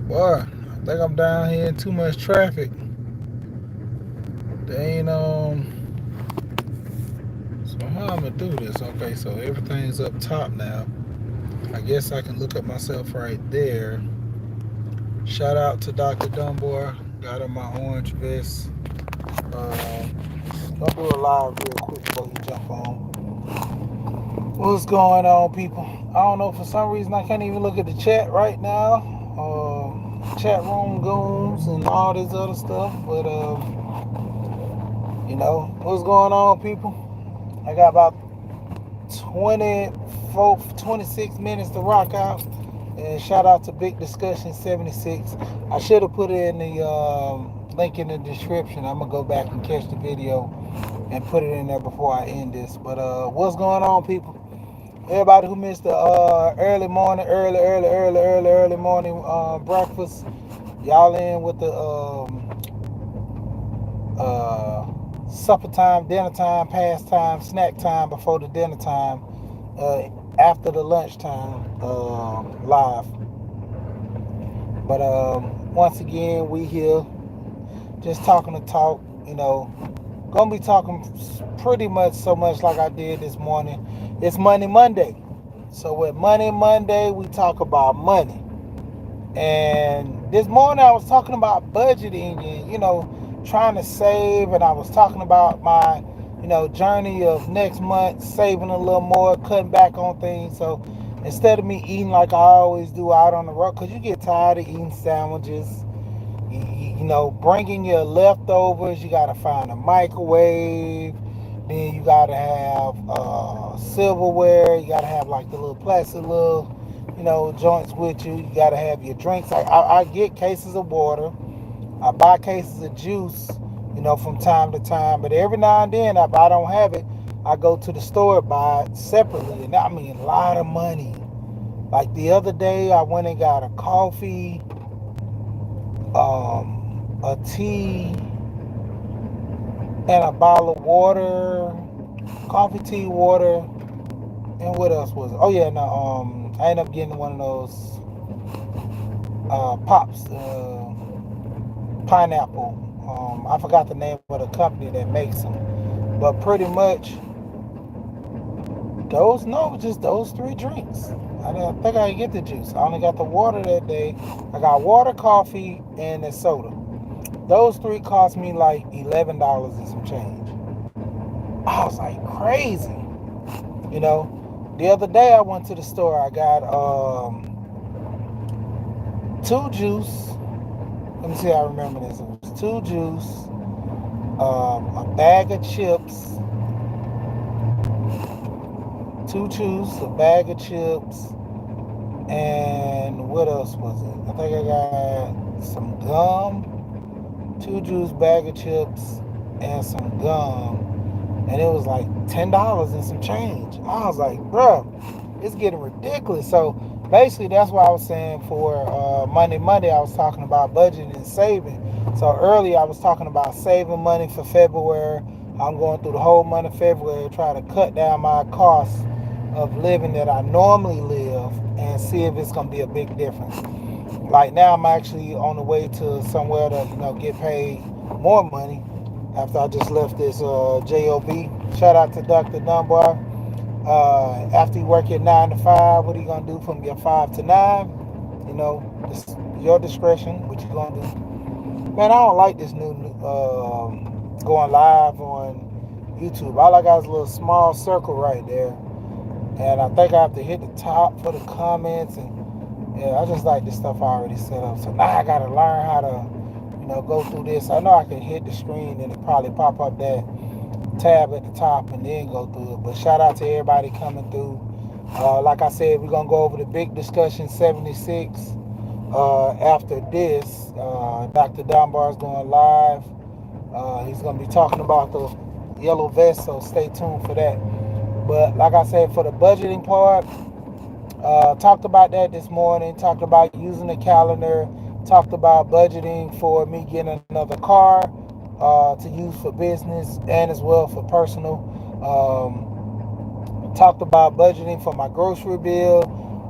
Boy, I think I'm down here in too much traffic. They ain't So how I'm gonna do this? Okay, so everything's up top now. I guess I can look up myself right there. Shout out to Dr. Dunbar. Got on my orange vest. Gonna do a live real quick before you jump on. What's going on, people? I don't know. For some reason, I can't even look at the chat right now. Chat room goons and all this other stuff. But what's going on, people? I got about 24, 26 minutes to rock out. And shout out to Big Discussion 76. I should have put it in the link in the description. I'm gonna go back and catch the video and put it in there before I end this. But what's going on, people? Everybody who missed the early morning, early morning breakfast, y'all in with the supper time, dinner time, pastime, snack time before the dinner time, after the lunchtime live. But once again, we here just talking to talk. Gonna be talking pretty much so much like I did this morning. It's Money Monday. So with Money Monday, we talk about money. And this morning I was talking about budgeting and, trying to save. And I was talking about my, journey of next month, saving a little more, cutting back on things. So instead of me eating like I always do out on the road, because you get tired of eating sandwiches, bringing your leftovers, you got to find a microwave. Then you got to have silverware. You got to have like the little plastic little, joints with you. You got to have your drinks. I get cases of water. I buy cases of juice, from time to time. But every now and then, if I don't have it, I go to the store and buy it separately. And I mean, a lot of money. Like the other day, I went and got a coffee, a tea, and a bottle of water, coffee, tea, water, and what else was it? Oh yeah, no, I ended up getting one of those pops, pineapple. I forgot the name of the company that makes them, but pretty much just those three drinks. I didn't think I could get the juice. I only got the water that day. I got water, coffee, and a soda. Those three cost me like $11 and some change. I was like crazy. The other day I went to the store. I got two juice. Let me see. I remember this. It was two juice, a bag of chips, two juice, a bag of chips, and what else was it? I think I got some gum, two juice, bag of chips, and some gum. And it was like $10 and some change. I was like, bruh, it's getting ridiculous. So basically, that's what I was saying for Monday. I was talking about budgeting and saving. So earlier, I was talking about saving money for February. I'm going through the whole month of February, trying to cut down my costs of living that I normally live and see if it's going to be a big difference. Like now, I'm actually on the way to somewhere to get paid more money after I just left this job. Shout out to Dr. Dunbar. After you work your 9 to 5, what are you gonna do from your 5 to 9? It's your discretion. What you gonna do? Man, I don't like this new going live on YouTube. All I got is a little small circle right there, and I think I have to hit the top for the comments. And yeah, I just like the stuff I already set up. So now I gotta learn how to, go through this. I know I can hit the screen and it probably pop up that tab at the top and then go through it. But shout out to everybody coming through. Like I said, we're gonna go over the Big Discussion 76. After this, Dr. Dunbar is going live. He's gonna be talking about the yellow vest, so stay tuned for that. But like I said, for the budgeting part, talked about that this morning. Talked about using the calendar. Talked about budgeting for me getting another car to use for business and as well for personal. Talked about budgeting for my grocery bill.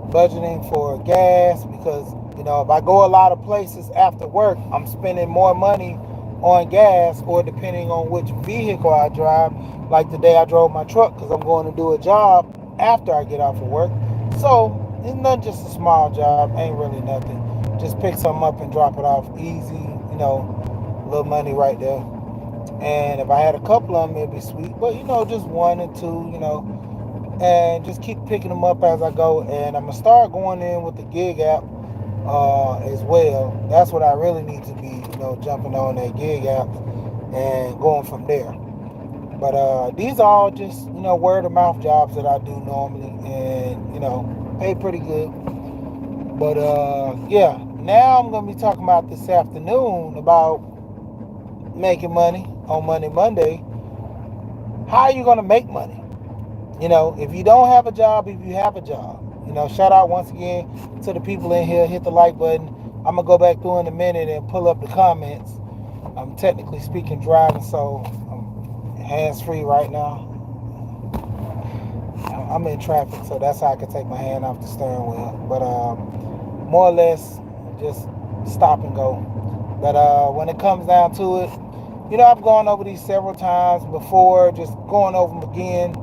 budgeting for gas, because if I go a lot of places after work, I'm spending more money on gas, or depending on which vehicle I drive. Like today, I drove my truck because I'm going to do a job after I get off of work. So it's not just a small job, ain't really nothing. Just pick something up and drop it off easy, little money right there. And if I had a couple of them, it'd be sweet. But just one or two, and just keep picking them up as I go. And I'm gonna start going in with the Gig app as well. That's what I really need to be, jumping on that Gig app and going from there. But these are all just word of mouth jobs that I do normally, and pay pretty good. But yeah, now I'm gonna be talking about this afternoon about making money on Money Monday. How are you gonna make money? If you don't have a job, if you have a job, shout out once again to the people in here. Hit the like button. I'm gonna go back through in a minute and pull up the comments. I'm technically speaking driving, so I'm hands free right now. I'm in traffic, so that's how I can take my hand off the steering wheel. But more or less, just stop and go. But when it comes down to it, I've gone over these several times before, just going over them again.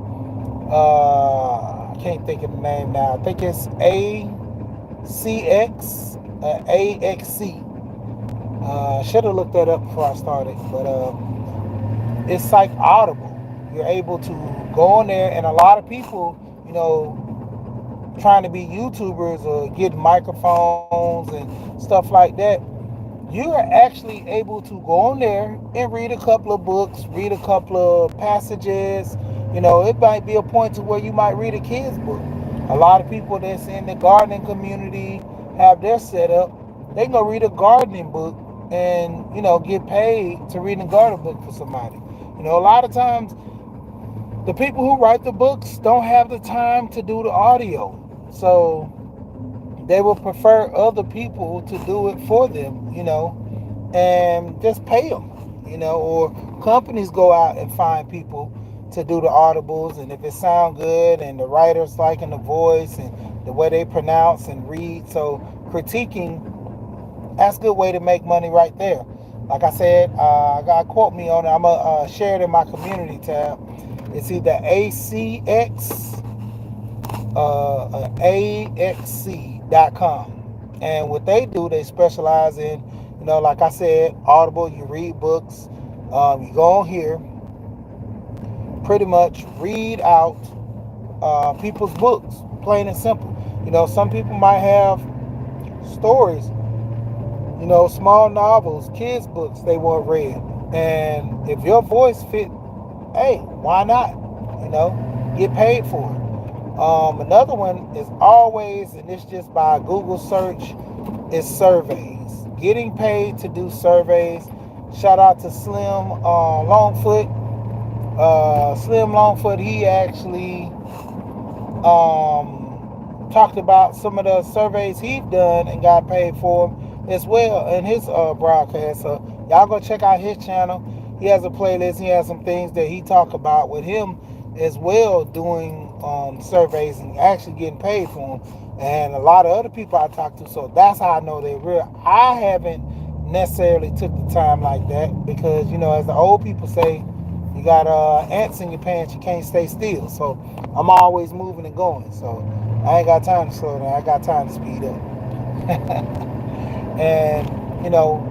I can't think of the name now. I think it's ACX, AXC. Should have looked that up before I started, but it's like Audible. You're able to go on there, and a lot of people, trying to be YouTubers or get microphones and stuff like that, you are actually able to go on there and read a couple of books, read a couple of passages. It might be a point to where you might read a kid's book. A lot of people that's in the gardening community have their setup. They can go read a gardening book and, get paid to read a garden book for somebody. A lot of times the people who write the books don't have the time to do the audio. So they will prefer other people to do it for them, and just pay them, or companies go out and find people to do the audibles, and if it sound good and the writer's liking the voice and the way they pronounce and read, so critiquing, that's a good way to make money right there. Like I said, God quote me on it. I'm gonna share it in my community tab. It's either ACX, AXC.com. And what they do, they specialize in, like I said, Audible. You read books. You go on here, pretty much read out people's books, plain and simple. Some people might have stories, small novels, kids' books they want read. And if your voice fit, hey, why not? Get paid for it. Another one is always, and it's just by Google search, is surveys. Getting paid to do surveys. Shout out to Slim Longfoot. Slim Longfoot, he actually talked about some of the surveys he's done and got paid for them as well in his broadcast. So y'all go check out his channel. He has a playlist. He has some things that he talk about with him as well, doing surveys and actually getting paid for them. And a lot of other people I talk to, so that's how I know they're real. I haven't necessarily took the time like that because, as the old people say, you got ants in your pants, you can't stay still. So I'm always moving and going. So I ain't got time to slow down. I got time to speed up. And,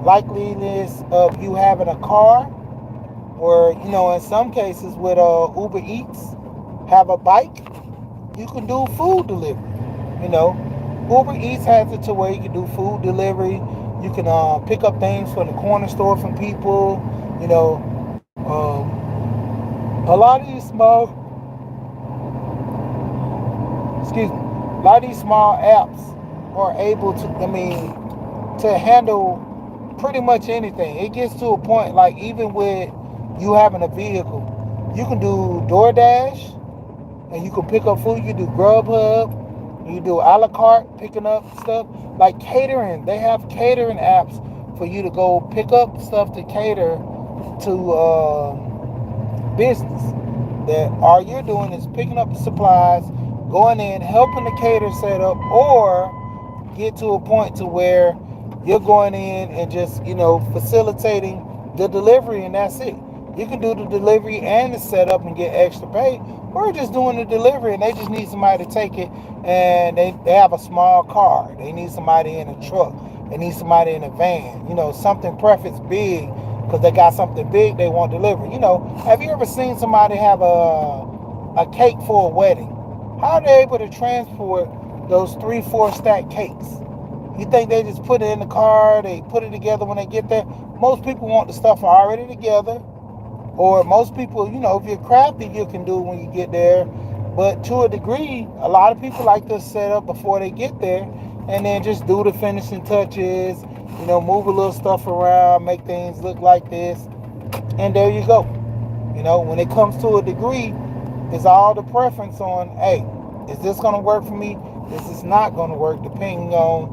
likeliness of you having a car, or, in some cases with Uber Eats, have a bike, you can do food delivery. Uber Eats has it to where you can do food delivery. You can pick up things from the corner store from people. A lot of these small, a lot of these small apps are able to handle pretty much anything. It gets to a point, like even with you having a vehicle, you can do DoorDash, and you can pick up food. You do Grubhub, you do a la carte, picking up stuff. Like catering, they have catering apps for you to go pick up stuff to cater to business. That all you're doing is picking up the supplies, going in, helping the cater set up, or get to a point to where you're going in and just, facilitating the delivery, and that's it. You can do the delivery and the setup and get extra pay, or just doing the delivery and they just need somebody to take it, and they have a small car. They need somebody in a truck. They need somebody in a van. Something preference big because they got something big they want delivered. Have you ever seen somebody have a cake for a wedding? How are they able to transport those 3-4 stack cakes? You think they just put it in the car, they put it together when they get there? Most people want the stuff already together. Or most people, if you're crafty, you can do it when you get there. But to a degree, a lot of people like to set up before they get there and then just do the finishing touches, move a little stuff around, make things look like this. And there you go. When it comes to a degree, it's all the preference on, hey, is this going to work for me? This is not going to work, depending on,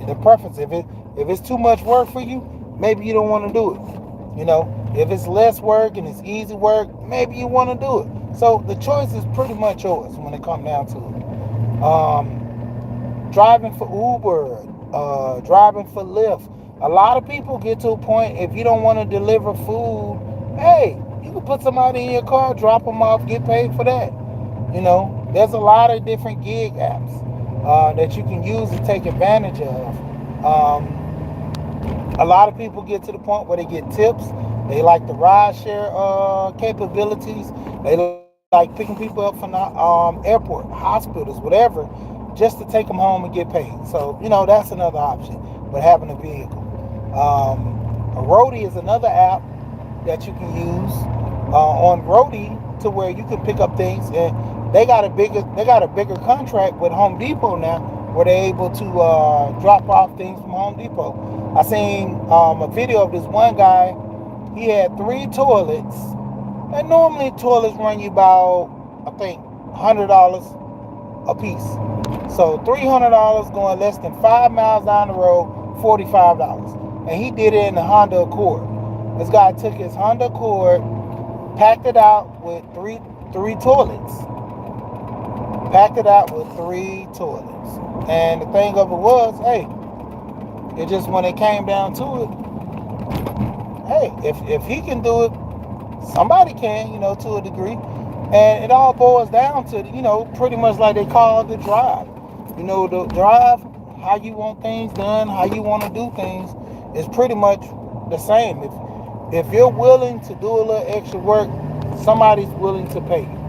the preference. If it's too much work for you, maybe you don't want to do it. If it's less work and it's easy work, maybe you want to do it. So the choice is pretty much yours when it comes down to it. Driving for Uber, driving for Lyft. A lot of people get to a point, if you don't want to deliver food, hey, you can put somebody in your car, drop them off, get paid for that. There's a lot of different gig apps that you can use to take advantage of. A lot of people get to the point where they get tips. They like the ride share capabilities. They like picking people up from the airport, hospitals, whatever, just to take them home and get paid. So, that's another option, but having a vehicle. A Roadie is another app that you can use on Roadie, to where you can pick up things, and they got a bigger contract with Home Depot now, where they're able to drop off things from Home Depot. I seen a video of this one guy. He had 3 toilets, and normally toilets run you about, I think, $100 a piece. So $300 going less than 5 miles down the road, $45. And he did it in the Honda Accord. This guy took his Honda Accord, packed it out with three toilets. Packed it out with 3 toilets. And the thing of it was, hey, it just, when it came down to it, hey, if he can do it, somebody can, to a degree. And it all boils down to, pretty much like they call the drive. The drive, how you want things done, how you want to do things, is pretty much the same. If you're willing to do a little extra work, somebody's willing to pay you,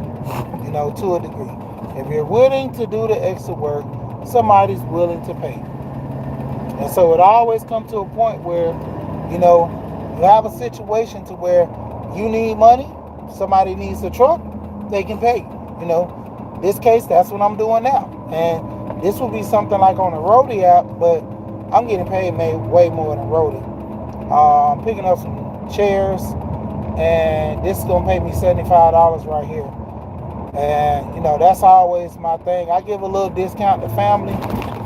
to a degree. If you're willing to do the extra work, somebody's willing to pay you. And so it always comes to a point where, you have a situation to where you need money, somebody needs a truck, they can pay you. This case, that's what I'm doing now. And this would be something like on a Roadie app, but I'm getting paid way more than Roadie. I'm picking up some chairs, and this is going to pay me $75 right here. And, that's always my thing. I give a little discount to family,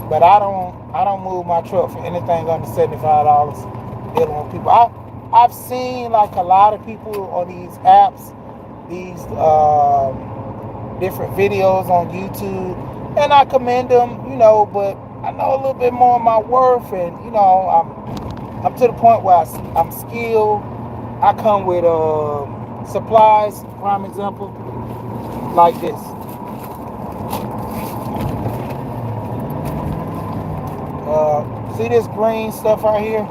but I don't move my truck for anything under $75 dealing with people. I've seen like a lot of people on these apps, these different videos on YouTube, and I commend them, but I know a little bit more of my worth, and I'm to the point where I'm skilled. I come with supplies, prime example, like this. See this green stuff right here?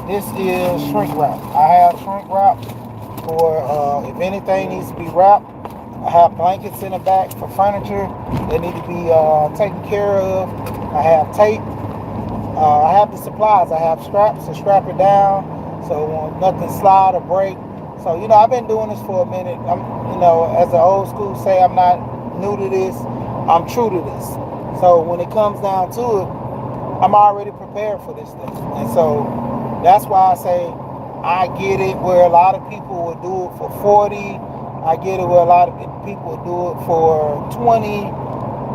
This is shrink wrap. I have shrink wrap for if anything needs to be wrapped. I have blankets in the back for furniture that need to be taken care of. I have tape. I have the supplies. I have straps to strap it down so nothing slide or break. So, I've been doing this for a minute. I'm, as the old school say, I'm not new to this. I'm true to this. So when it comes down to it, I'm already prepared for this thing. And so that's why I say I get it where a lot of people will do it for 40. I get it where a lot of people will do it for 20.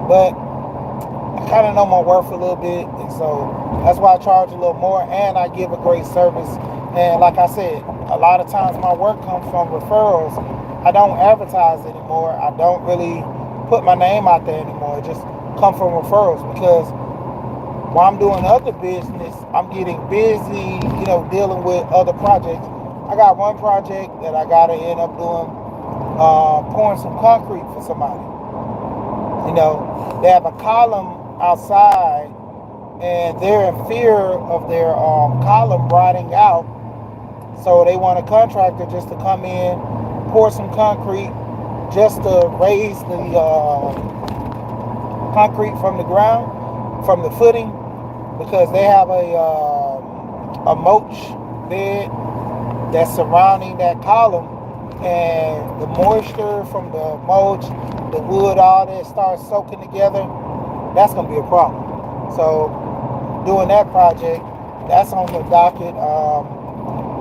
But I kind of know my worth a little bit. And so that's why I charge a little more, and I give a great service. And like I said, a lot of times my work comes from referrals. I don't advertise anymore. I don't really put my name out there anymore. It just come from referrals because while I'm doing other business, I'm getting busy, dealing with other projects. I got one project that I gotta end up doing, pouring some concrete for somebody. They have a column outside, and they're in fear of their column rotting out. So they want a contractor just to come in, pour some concrete, just to raise the concrete from the ground, from the footing, because they have a mulch bed that's surrounding that column, and the moisture from the mulch, the wood, all that starts soaking together. That's gonna be a problem. So doing that project, that's on the docket.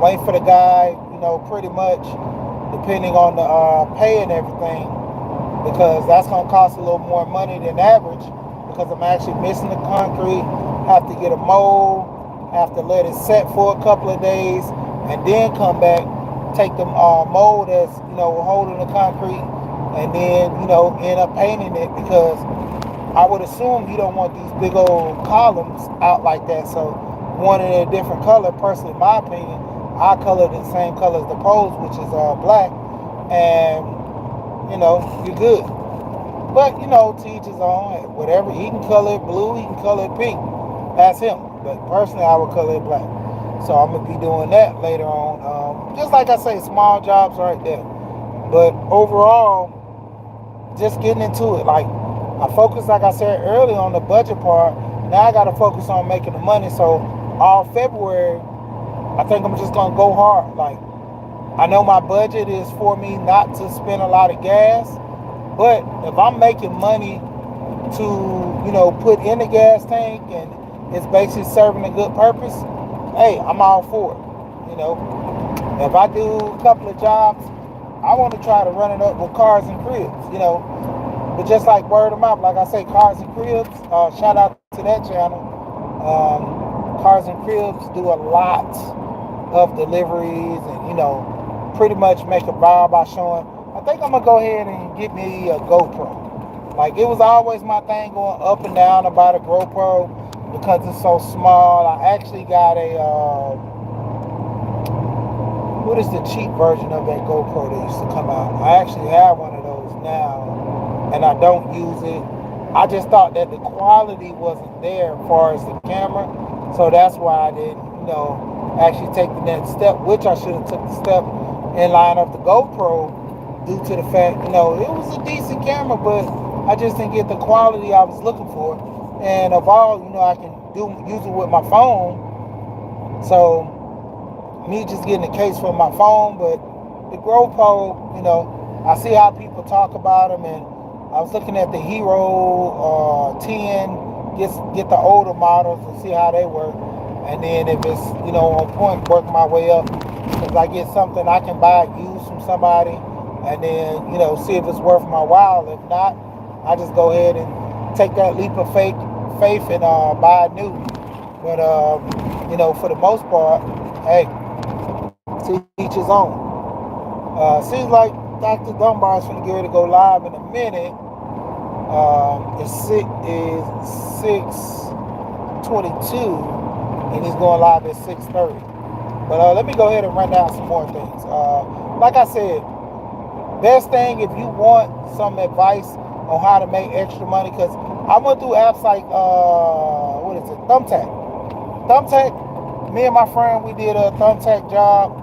Waiting for the guy, pretty much depending on the pay and everything, because that's gonna cost a little more money than average, because I'm actually missing the concrete, have to get a mold, have to let it set for a couple of days, and then come back, take the mold that's holding the concrete, and then end up painting it, because I would assume you don't want these big old columns out like that. So one in a different color, personally, in my opinion, I color the same color as the poles, which is black, and you're good. But to each his own. Whatever, he can color it blue, he can color it pink. That's him. But personally, I would color it black. So I'm gonna be doing that later on. Just like I say, small jobs right there. But overall, just getting into it. Like, I focus, like I said earlier, on the budget part. Now I gotta focus on making the money. So all February, I think I'm just gonna go hard. Like, I know my budget is for me not to spend a lot of gas, but if I'm making money to, put in the gas tank and it's basically serving a good purpose, hey, I'm all for it. If I do a couple of jobs, I want to try to run it up with Cars and Cribs, But just like word of mouth, like I say, Cars and Cribs, shout out to that channel. Cars and Cribs do a lot of deliveries and, pretty much make a vibe by showing. I think I'm going to go ahead and get me a GoPro. Like, it was always my thing going up and down about a GoPro because it's so small. I actually got what is the cheap version of that GoPro that used to come out? I actually have one of those now, and I don't use it. I just thought that the quality wasn't there as far as the camera, so that's why I didn't, actually take the next step, which I should have took the step in line of the GoPro, due to the fact, it was a decent camera, but I just didn't get the quality I was looking for. And of all, I can use it with my phone. So me just getting a case for my phone, but the GoPro, I see how people talk about them, and I was looking at the Hero 10, get the older models and see how they work, and then if it's on point, work my way up. If I get something I can buy used from somebody, and then see if it's worth my while. If not, I just go ahead and take that leap of faith and buy new. But for the most part, hey, to each his own. Seems like Dr. Dunbar is going to get ready to go live in a minute. It's 6:22, and he's going live at 6:30. But let me go ahead and run down some more things. Like I said, best thing if you want some advice on how to make extra money, because I went through apps like Thumbtack. Thumbtack, me and my friend, we did a Thumbtack job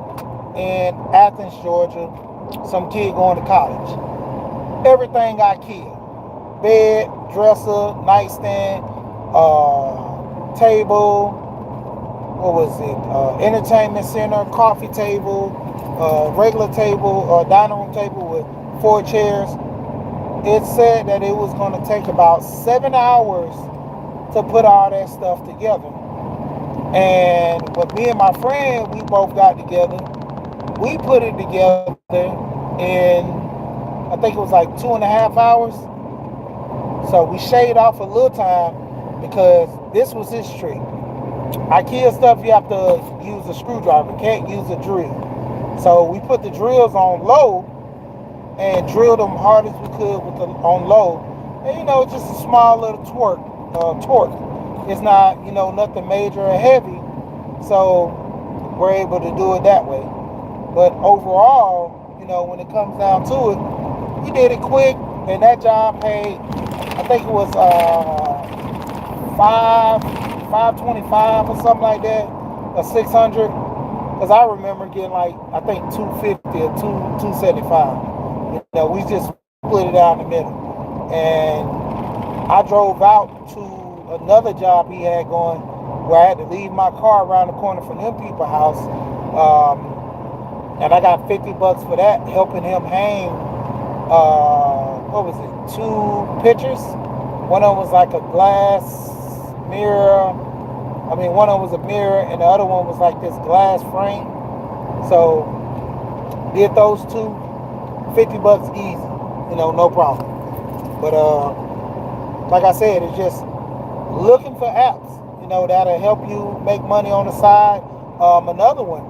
in Athens, Georgia. Some kid going to college. Everything got killed. Bed, dresser, nightstand, table, what was it? Entertainment center, coffee table, regular table, dining room table with 4 chairs. It said that it was going to take about 7 hours to put all that stuff together. And with me and my friend, we both got together. We put it together in, I think it was like 2.5 hours. So we shaved off a little time because this was his trick. IKEA stuff, you have to use a screwdriver, can't use a drill. So we put the drills on low, and drilled them hard as we could with the on low. And just a small little torque. It's not nothing major or heavy, so we're able to do it that way. But overall, when it comes down to it, he did it quick, and that job paid. I think it was 525 or something like that, or 600. Because I remember getting like I think 250 or 275. We just split it down the middle, and I drove out to another job he had going where I had to leave my car around the corner from them people's house. And I got $50 for that, helping him hang, what was it, 2 pictures. One of them was like a glass mirror. One of them was a mirror, and the other one was like this glass frame. So, did those two, $50 easy, no problem. But, like I said, it's just looking for apps, that'll help you make money on the side. Another one,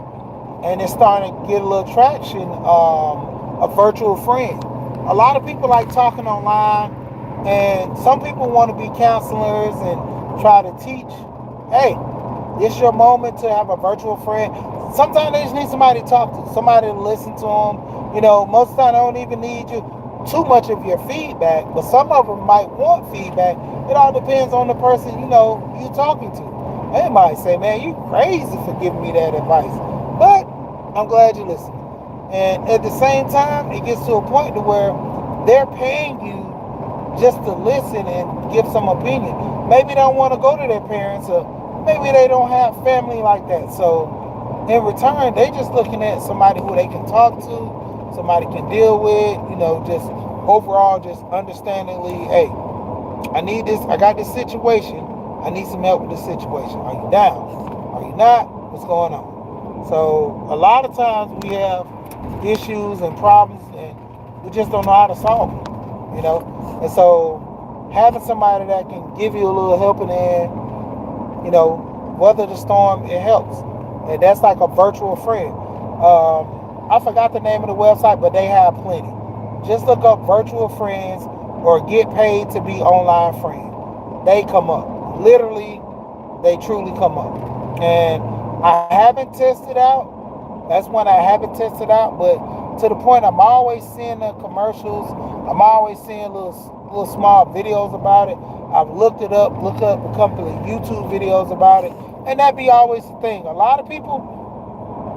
and it's starting to get a little traction, a virtual friend. A lot of people like talking online, and some people want to be counselors and try to teach. Hey, it's your moment to have a virtual friend. Sometimes they just need somebody to talk to, somebody to listen to them. Most of the time I don't even need you too much of your feedback, but some of them might want feedback. It all depends on the person you're talking to. They might say, man, you crazy for giving me that advice, but I'm glad you listened. And at the same time, it gets to a point to where they're paying you just to listen and give some opinion. Maybe they don't want to go to their parents, or maybe they don't have family like that. So in return, they just looking at somebody who they can talk to, somebody can deal with, just overall, just understandingly, hey, I need this, I got this situation, I need some help with this situation. Are you down? Are you not? What's going on? So a lot of times we have issues and problems, and we just don't know how to solve them, And so having somebody that can give you a little helping hand, weather the storm, it helps. And that's like a virtual friend. I forgot the name of the website, but they have plenty. Just look up virtual friends or get paid to be online friend. They come up. Literally, they truly come up. And I haven't tested out. That's one I haven't tested out, but to the point I'm always seeing the commercials. I'm always seeing little small videos about it. I've looked it up, look up a couple of YouTube videos about it, and that be always the thing. A lot of people,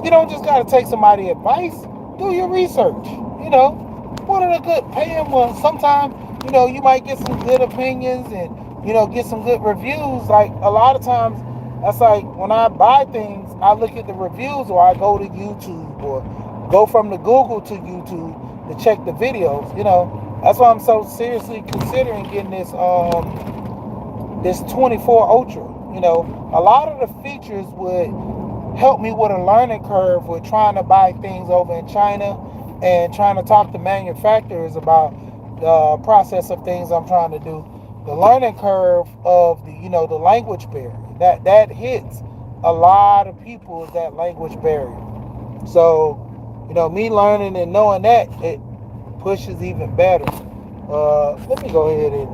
you don't just got to take somebody's advice. Do your research. What are the good paying ones? Sometimes, you might get some good opinions and, get some good reviews. Like a lot of times, that's like when I buy things, I look at the reviews, or I go to YouTube, or go from the Google to YouTube to check the videos. That's why I'm so seriously considering getting this 24 Ultra. A lot of the features would help me with a learning curve with trying to buy things over in China and trying to talk to manufacturers about the process of things I'm trying to do. The learning curve of the the language barrier that hits a lot of people, is that language barrier. So me learning and knowing that, it pushes even better. Let me go ahead and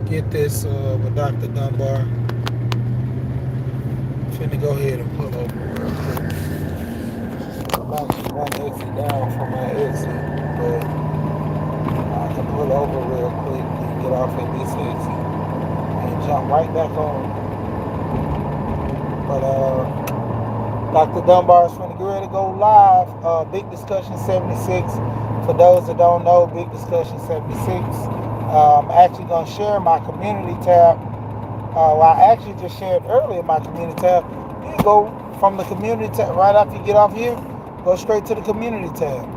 get this with Dr. Dunbar. I'm finna go ahead and pull over real quick. I'm actually one exit down from my exit, but I can pull over real quick and get off at this exit and jump right back on. But Dr. Dunbar is finna get ready to go live. Big Discussion 76. For those that don't know, Big Discussion 76. I'm actually going to share my community tab. Well, I actually just shared earlier my community tab. You can go from the community tab right after you get off here, go straight to the community tab.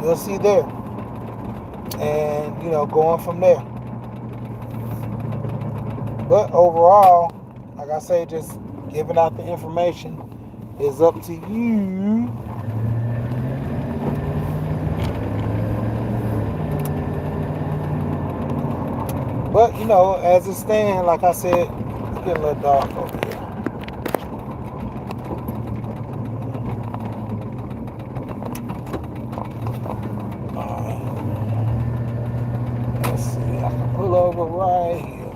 You'll see there. And, going from there. But overall, like I say, just giving out the information is up to you. But, as it stands, like I said, it's getting a little dark over here. I can pull over right here.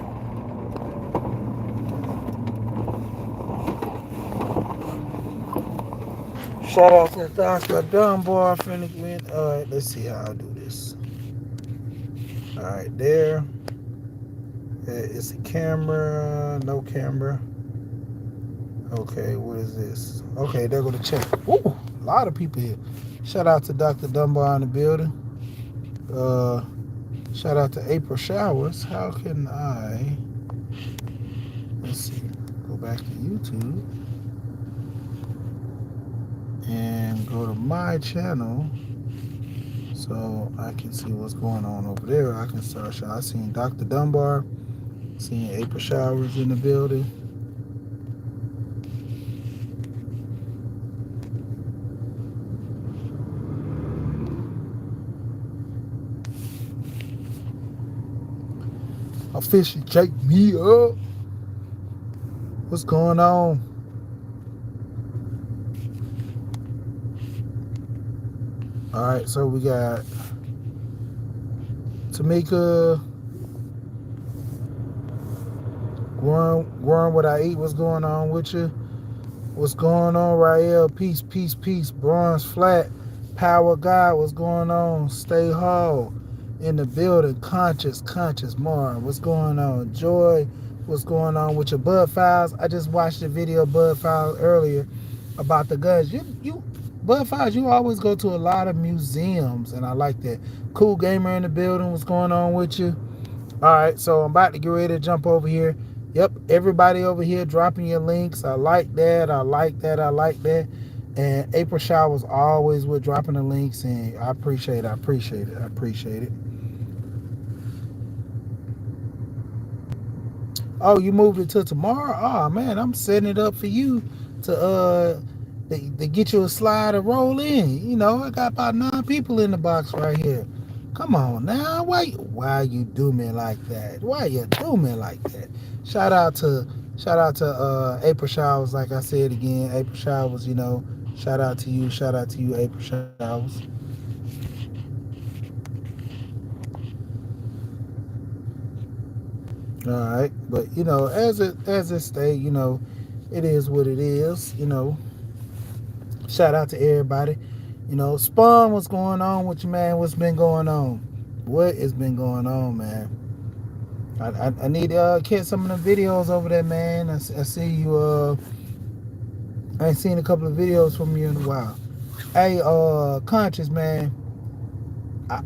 Shout out to Dr. Dunbar. Alright, let's see how I do this. Alright, there. It's a camera. No camera. Okay, what is this? Okay, they're gonna check. Ooh, a lot of people here. Shout out to Dr. Dunbar in the building. Shout out to April Showers. How can I? Let's see. Go back to YouTube and go to my channel so I can see what's going on over there. I can start. I seen Dr. Dunbar, seen April Showers in the building. Officially check me up. What's going on? All right, so we got Tamika, Growing What I Eat. What's going on with you? What's going on, Rael? Peace, peace, peace. Bronze Flat, Power God. What's going on? Stay Hall in the building. Conscious, Mar. What's going on? Joy, what's going on with your Bud Files? I just watched the video of Bud Files earlier about the guns. You Bud Files, you always go to a lot of museums, and I like that. Cool Gamer in the building. What's going on with you? All right, so I'm about to get ready to jump over here. Yep, everybody over here dropping your links. I like that. And April Showers always with dropping the links, and I appreciate it. Oh, you moved it to tomorrow? Oh man, I'm setting it up for you to get you a slide to roll in. You know, I got about 9 people in the box right here. Come on now, why you do me like that? Why you do me like that? Shout out to April Showers. Like I said again, April Showers. You know, shout out to you, April Showers. All right, but you know, as it stay, you know, it is what it is. You know, shout out to everybody. You know, Spawn, what's going on with you, man? What's been going on? What has been going on, man? I need to catch some of the videos over there, man. I see you. I ain't seen a couple of videos from you in a while. Hey, Conscious, man.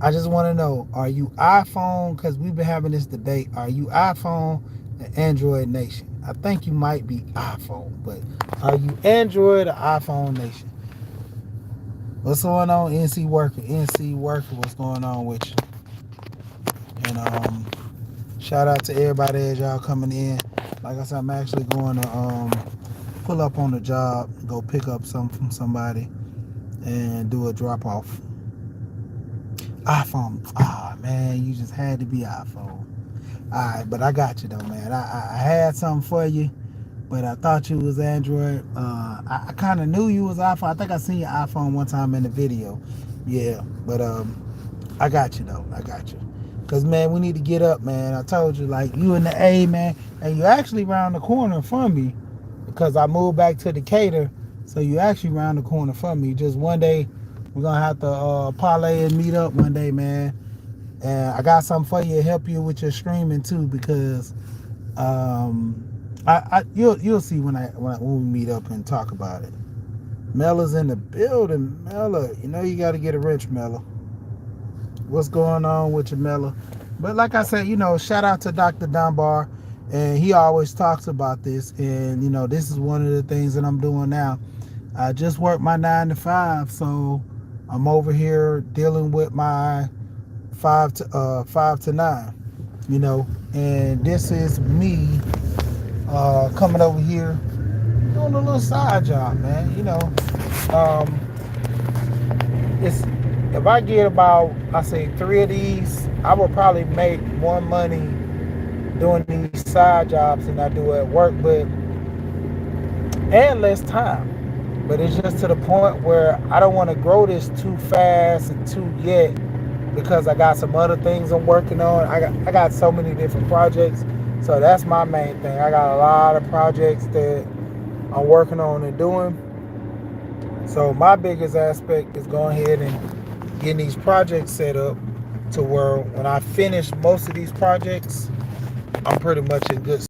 I just want to know, are you iPhone? Because we've been having this debate. Are you iPhone or Android Nation? I think you might be iPhone, but are you Android or iPhone Nation? What's going on, NC Worker? What's going on with you? And shout out to everybody as y'all coming in. Like I said, I'm actually going to pull up on the job, go pick up something from somebody, and do a drop off. iPhone. Man, you just had to be iPhone. Alright, but I got you though, man. I had something for you, but I thought you was Android. I kind of knew you was iPhone. I think I seen your iPhone one time in the video. Yeah, but I got you though. Cause man, we need to get up, man. I told you, like, you in the A, man, and you actually round the corner from me, because I moved back to Decatur, so you actually round the corner from me. Just one day, we're gonna have to parlay and meet up one day, man. And I got something for you to help you with your streaming too, because you'll see when we meet up and talk about it. Mella's in the building. Mella, you know you got to get a wrench, Mella. What's going on with you, Mella? But like I said, you know, shout out to Dr. Dunbar, and he always talks about this, and you know, this is one of the things that I'm doing now. I just worked my 9 to 5, so I'm over here dealing with my 5 to 9, you know, and this is me coming over here doing a little side job, man. You know, it's, if I get about, I say 3 of these, I will probably make more money doing these side jobs than I do at work, but and less time. But it's just to the point where I don't want to grow this too fast and too yet, because I got some other things I'm working on. I got so many different projects. So that's my main thing. I got a lot of projects that I'm working on and doing. So my biggest aspect is going ahead and getting these projects set up to where when I finish most of these projects, I'm pretty much in good.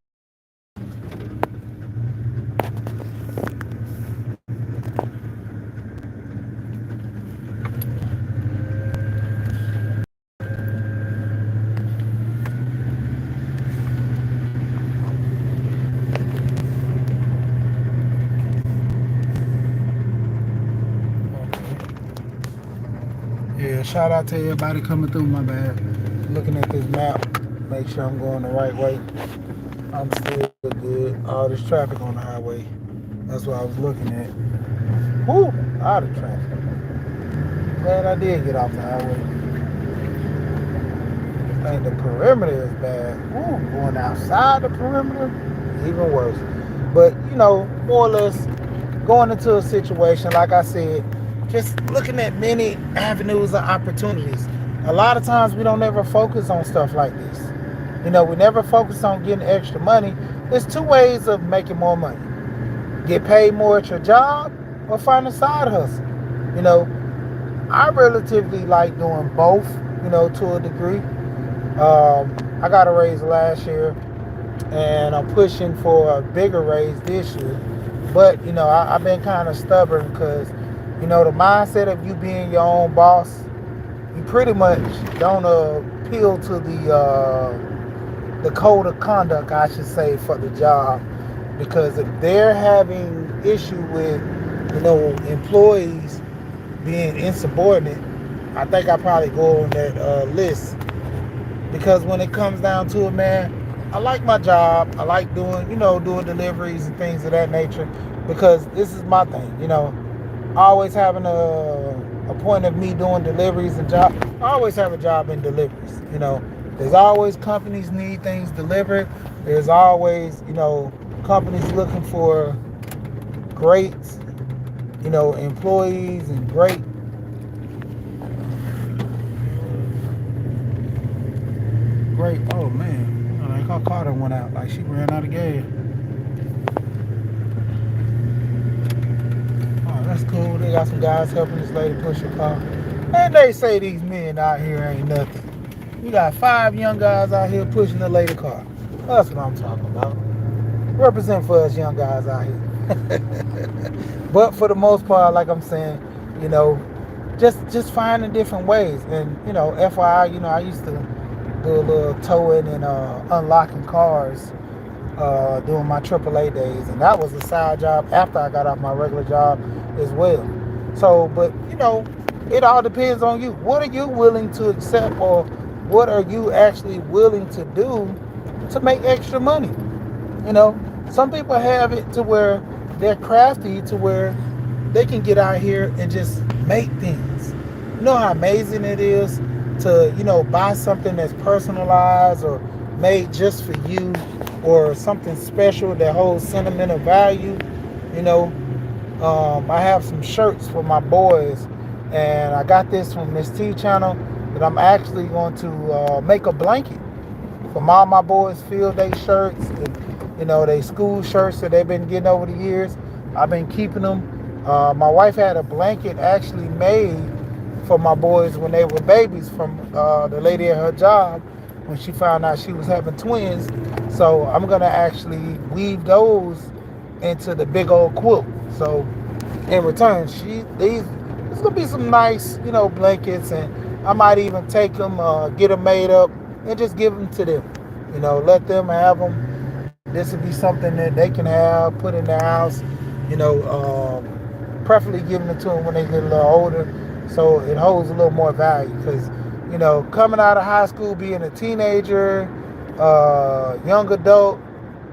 Yeah, shout out to everybody coming through. My bad. Looking at this map, make sure I'm going the right way. I'm still good. All this traffic on the highway. That's what I was looking at. Whoo, out of traffic. Glad I did get off the highway. I think the perimeter is bad. Ooh, going outside the perimeter, even worse. But more or less, going into a situation, like I said, just looking at many avenues of opportunities. A lot of times we don't ever focus on stuff like this. We never focus on getting extra money. There's two ways of making more money: get paid more at your job, or find a side hustle. You know, I relatively like doing both. To a degree. I got a raise last year, and I'm pushing for a bigger raise this year. But I've been kind of stubborn because the mindset of you being your own boss, you pretty much don't appeal to the code of conduct, I should say, for the job. Because if they're having issue with employees being insubordinate, I think I probably go on that list. Because when it comes down to it, man, I like my job. I like doing deliveries and things of that nature, because this is my thing. Always having a point of me doing deliveries and job. I always have a job in deliveries. There's always companies need things delivered. There's always companies looking for great employees and great. Oh man, like her car done went out. Like she ran out of gas. Oh, that's cool. They got some guys helping this lady push her car. And they say these men out here ain't nothing. We got 5 young guys out here pushing the lady car. That's what I'm talking about. Represent for us young guys out here. But for the most part, like I'm saying, you know, just finding different ways. And FYI, I used to do a little towing and unlocking cars during my AAA days, and that was a side job after I got off my regular job as well. So, but it all depends on you. What are you willing to accept, or what are you actually willing to do to make extra money? Some people have it to where they're crafty, to where they can get out here and just make things. You know how amazing it is to, buy something that's personalized or made just for you, or something special that holds sentimental value. You know, I have some shirts for my boys, and I got this from Miss T channel that I'm actually going to make a blanket from all my boys' field day shirts and they school shirts that they've been getting over the years. I've been keeping them. My wife had a blanket actually made for my boys when they were babies from the lady at her job when she found out she was having twins. So I'm gonna actually weave those into the big old quilt. So in return, it's gonna be some nice blankets, and I might even take them, get them made up, and just give them to them. Let them have them. This would be something that they can have, put in their house. Preferably giving it to them when they get a little older, so it holds a little more value. Because coming out of high school, being a teenager, young adult,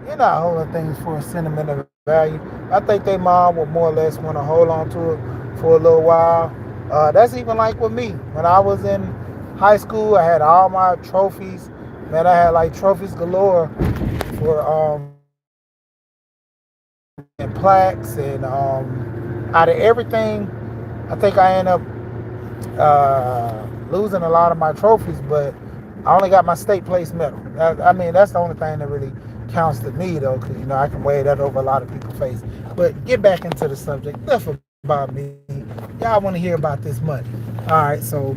you're not holding things for a sentimental value. I think their mom would more or less want to hold on to it for a little while. That's even like with me. When I was in high school, I had all my trophies. Man, I had like trophies galore for and plaques, and out of everything, I think I ended up losing a lot of my trophies, but I only got my state place medal. I mean, that's the only thing that really counts to me, though, because, I can weigh that over a lot of people's face. But get back into the subject. Enough about me. Y'all want to hear about this money. All right, so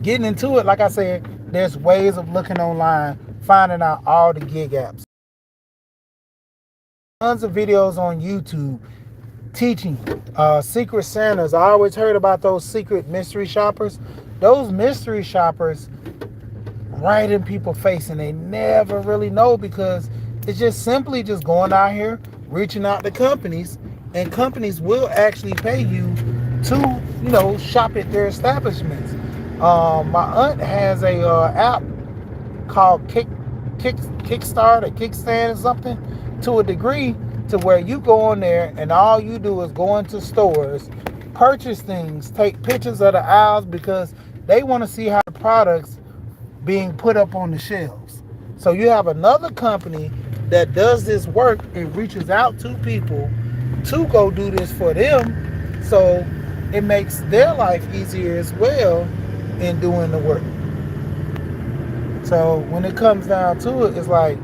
getting into it, like I said, there's ways of looking online, finding out all the gig apps. Tons of videos on YouTube teaching secret Santas. I always heard about those secret mystery shoppers. Those mystery shoppers right in people's face, and they never really know, because it's just simply just going out here reaching out to companies, and companies will actually pay you to shop at their establishments. My aunt has a app called Kickstart or Kickstand or something, to a degree, to where you go on there and all you do is go into stores, purchase things, take pictures of the aisles, because they want to see how the products being put up on the shelves. So you have another company that does this work and reaches out to people to go do this for them, so it makes their life easier as well in doing the work. So when it comes down to it, it's like,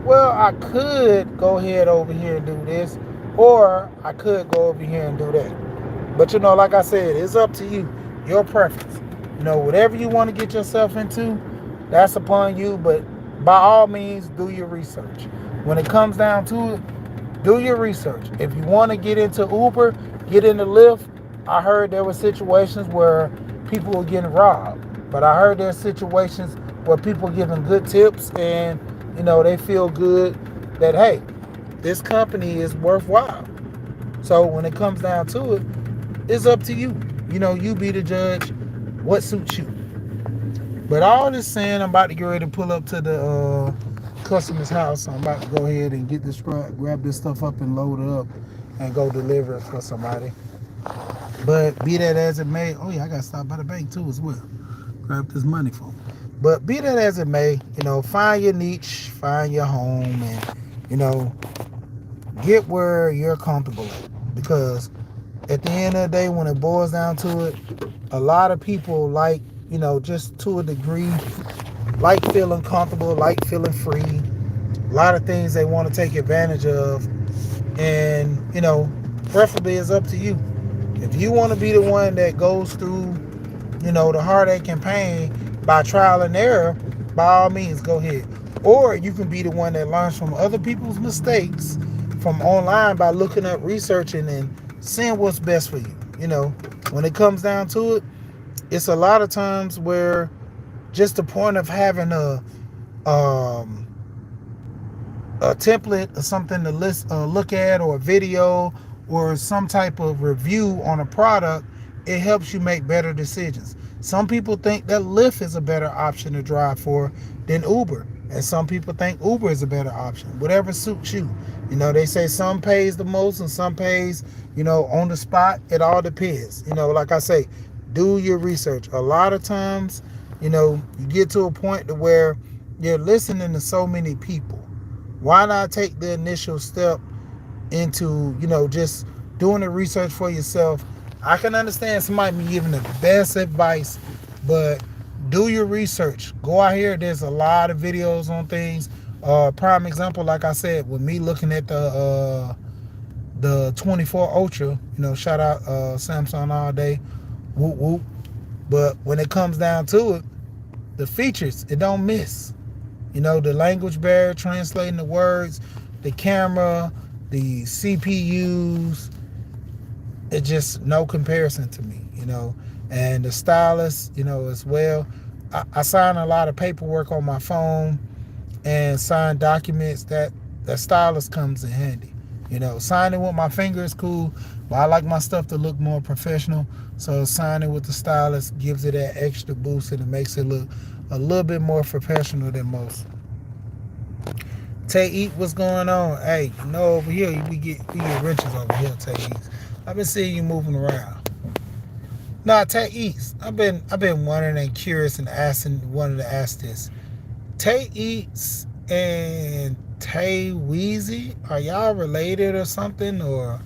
well, I could go ahead over here and do this, or I could go over here and do that. But like I said, it's up to you, your preference. Whatever you want to get yourself into, that's upon you. But by all means, do your research. When it comes down to it, do your research. If you want to get into Uber, get into Lyft. I heard there were situations where people were getting robbed, but I heard there's situations where people are giving good tips, and they feel good that, hey, this company is worthwhile. So when it comes down to it, it's up to you. You be the judge what suits you. But all this saying, I'm about to get ready to pull up to the customer's house. I'm about to go ahead and get this, grab this stuff up and load it up and go deliver it for somebody. But be that as it may, oh yeah, I got to stop by the bank too as well. Grab this money for me. But be that as it may, find your niche, find your home, and, get where you're comfortable at. Because at the end of the day, when it boils down to it, a lot of people like, just to a degree, like feeling comfortable, like feeling free. A lot of things they want to take advantage of. And, preferably it's up to you. If you want to be the one that goes through, the heartache and pain by trial and error, by all means, go ahead. Or you can be the one that learns from other people's mistakes from online by looking up, researching, and seeing what's best for you. When it comes down to it, it's a lot of times where just the point of having a template or something to look at, or a video, or some type of review on a product, it helps you make better decisions. Some people think that Lyft is a better option to drive for than Uber. And some people think Uber is a better option. Whatever suits you. They say some pays the most and some pays, on the spot. It all depends. Like I say, do your research. A lot of times, you get to a point to where you're listening to so many people. Why not take the initial step into, just doing the research for yourself? I can understand somebody be giving the best advice, but do your research. Go out here. There's a lot of videos on things. Prime example, like I said, with me looking at the 24 Ultra, shout out Samsung all day. Whoop, whoop. But when it comes down to it, the features, it don't miss. The language barrier, translating the words, the camera, the CPUs, it's just no comparison to me, and the stylus, as well. I sign a lot of paperwork on my phone and sign documents. That stylus comes in handy. Signing with my finger is cool, but I like my stuff to look more professional. So signing with the stylus gives it that extra boost, and it makes it look a little bit more professional than most. Tay Eat, what's going on? Hey, over here we get wrenches over here, Tay Eat. I've been seeing you moving around. Nah, Tay Eats. I've been wondering and curious and wanted to ask this. Tay Eats and Tay Weezy, are y'all related or something? Or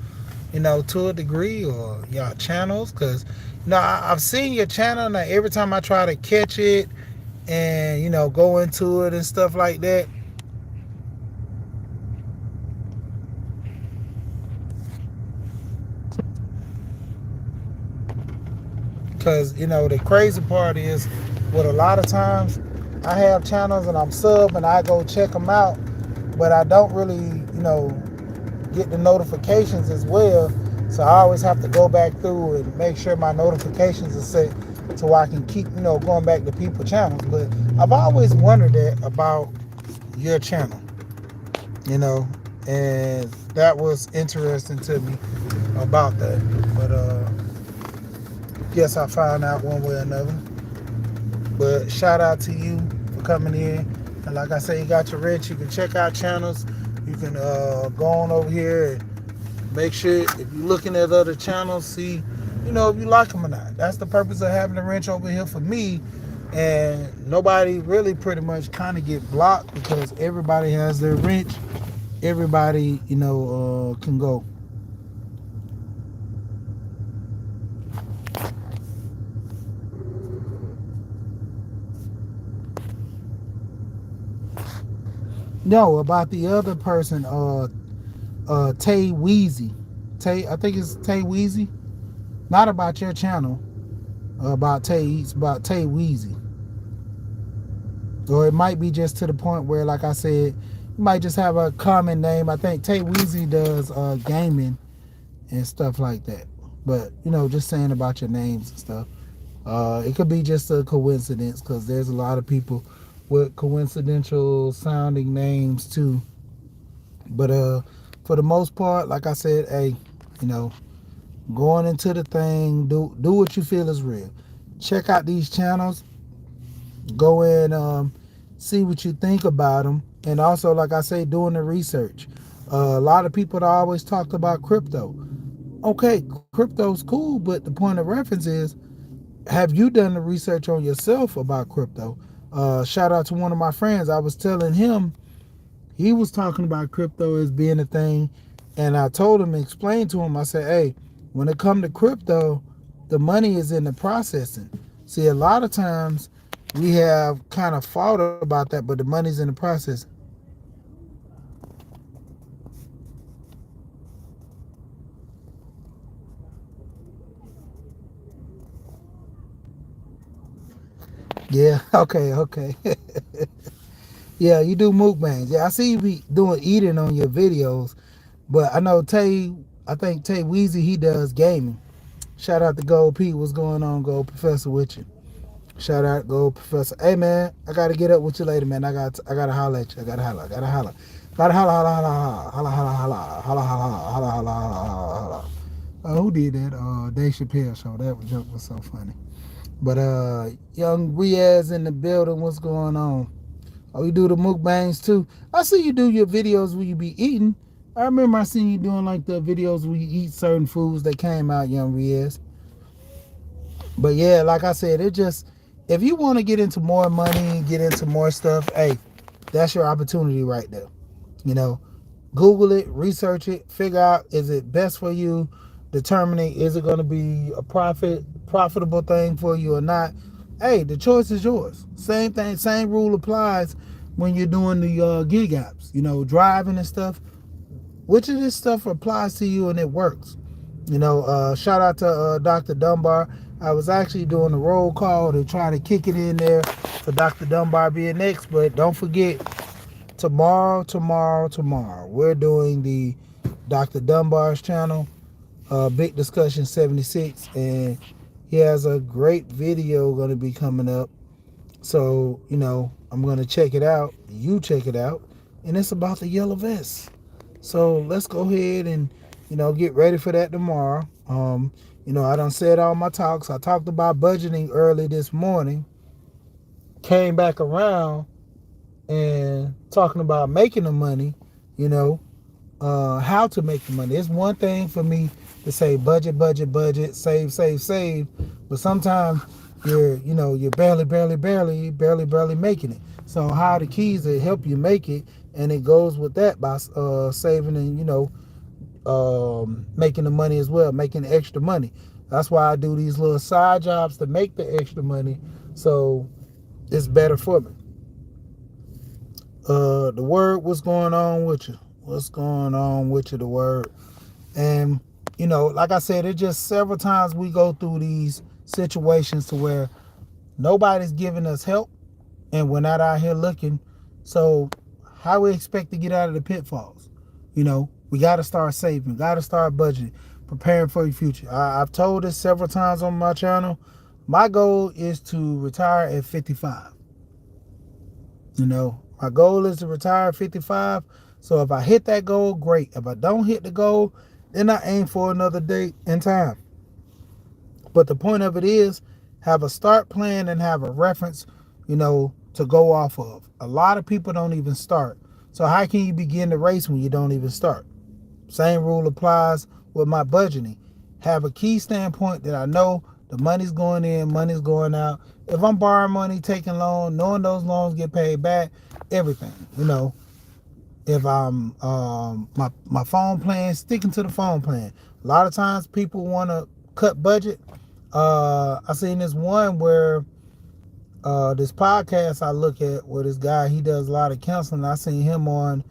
to a degree, or y'all channels? Because, I've seen your channel, and every time I try to catch it and, go into it and stuff like that, because, the crazy part is, with a lot of times, I have channels and I'm sub and I go check them out, but I don't really, get the notifications as well. So I always have to go back through and make sure my notifications are set so I can keep, going back to people channels. But I've always wondered that about your channel, you know, and that was interesting to me about that. But guess I found out one way or another. But shout out to you for coming in. And like I say, you got your rich. You can check out channels. You can go on over here and make sure if you're looking at other channels, see, if you like them or not. That's the purpose of having the wrench over here for me. And nobody really pretty much kind of get blocked because everybody has their wrench. Everybody, can go. No, about the other person, Tay Weezy. I think it's Tay Weezy. Not about your channel. About Tay. It's about Tay Weezy. Or it might be just to the point where, like I said, you might just have a common name. I think Tay Weezy does gaming and stuff like that. But just saying about your names and stuff. It could be just a coincidence because there's a lot of people with coincidental sounding names too. But for the most part, like I said, hey, you know, going into the thing, do what you feel is real. Check out these channels. Go and see what you think about them. And also, like I say, doing the research. A lot of people always talked about crypto. Okay, crypto's cool, but the point of reference is, have you done the research on yourself about crypto? Shout out to one of my friends. I was telling him, he was talking about crypto as being a thing, and I told him and explained to him, I said, hey, when it comes to crypto, the money is in the processing. See, a lot of times we have kind of fought about that, but the money's in the process. Yeah, okay. Yeah, you do mukbangs. Yeah, I see you be doing eating on your videos, but I know I think Tay Weezy, he does gaming. Shout out to Gold Pete. What's going on, Gold Professor, with you? Shout out Gold Professor. Hey man, I gotta get up with you later, man. I gotta holler at you. I gotta holler. I gotta holler. Gotta holler, holler, holler, holler, holler, holler, holler, holler, holler, holler, holler, holler. Who did that? Dave Chappelle show. That joke was so funny. But young Riaz in the building. What's going on? Oh, you do the mukbangs too. I see you do your videos where you be eating. I remember I seen you doing like the videos where you eat certain foods that came out, young Riaz. But yeah, like I said, it just, if you want to get into more money, get into more stuff, hey, that's your opportunity right there. You know, Google it, research it, figure out, is it best for you, determining is it going to be a profitable thing for you or not. Hey, the choice is yours. Same thing, same rule applies when you're doing the gig apps, driving and stuff. Which of this stuff applies to you and it works? Shout out to Dr. Dunbar. I was actually doing a roll call to try to kick it in there for Dr. Dunbar being next, but don't forget, tomorrow, we're doing the Dr. Dunbar's channel, Big Discussion 76, and he has a great video going to be coming up. So, I'm going to check it out. You check it out. And it's about the yellow vest. So let's go ahead and, get ready for that tomorrow. I done said all my talks. I talked about budgeting early this morning. Came back around and talking about making the money, you know, how to make the money. It's one thing for me to say budget, save, but sometimes you're barely making it. So how are the keys that help you make it, and it goes with that by saving and making the money as well, making extra money. That's why I do these little side jobs to make the extra money, so it's better for me. The word, what's going on with you? What's going on with you, the word? And like I said, it's just several times we go through these situations to where nobody's giving us help and we're not out here looking. So how we expect to get out of the pitfalls? We got to start saving, got to start budgeting, preparing for your future. I've told this several times on my channel. My goal is to retire at 55. My goal is to retire at 55. So if I hit that goal, great. If I don't hit the goal, then I aim for another date and time. But the point of it is, have a start plan and have a reference, to go off of. A lot of people don't even start. So how can you begin the race when you don't even start? Same rule applies with my budgeting. Have a key standpoint that I know the money's going in, money's going out. If I'm borrowing money, taking loan, knowing those loans get paid back, everything. If I'm my phone plan, sticking to the phone plan. A lot of times people want to cut budget. I seen this one where this podcast I look at where this guy, he does a lot of counseling. I seen him on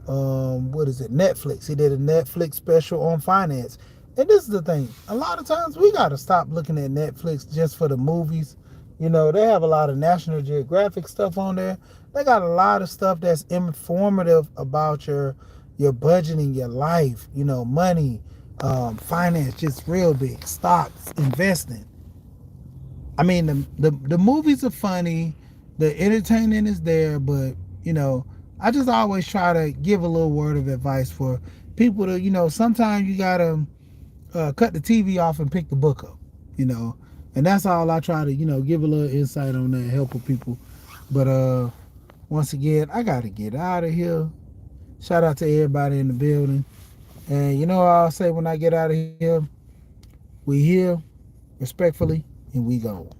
Netflix. He did a Netflix special on finance. And this is the thing. A lot of times we got to stop looking at Netflix just for the movies. They have a lot of National Geographic stuff on there. They got a lot of stuff that's informative about your budgeting, your life, money, finance, just real big, stocks, investing. I mean, the movies are funny, the entertainment is there, but I just always try to give a little word of advice for people to, sometimes you gotta cut the TV off and pick the book up, and that's all I try to, give a little insight on that, helping people. But once again, I gotta get out of here. Shout out to everybody in the building, and what I'll say when I get out of here, we here respectfully and we gone.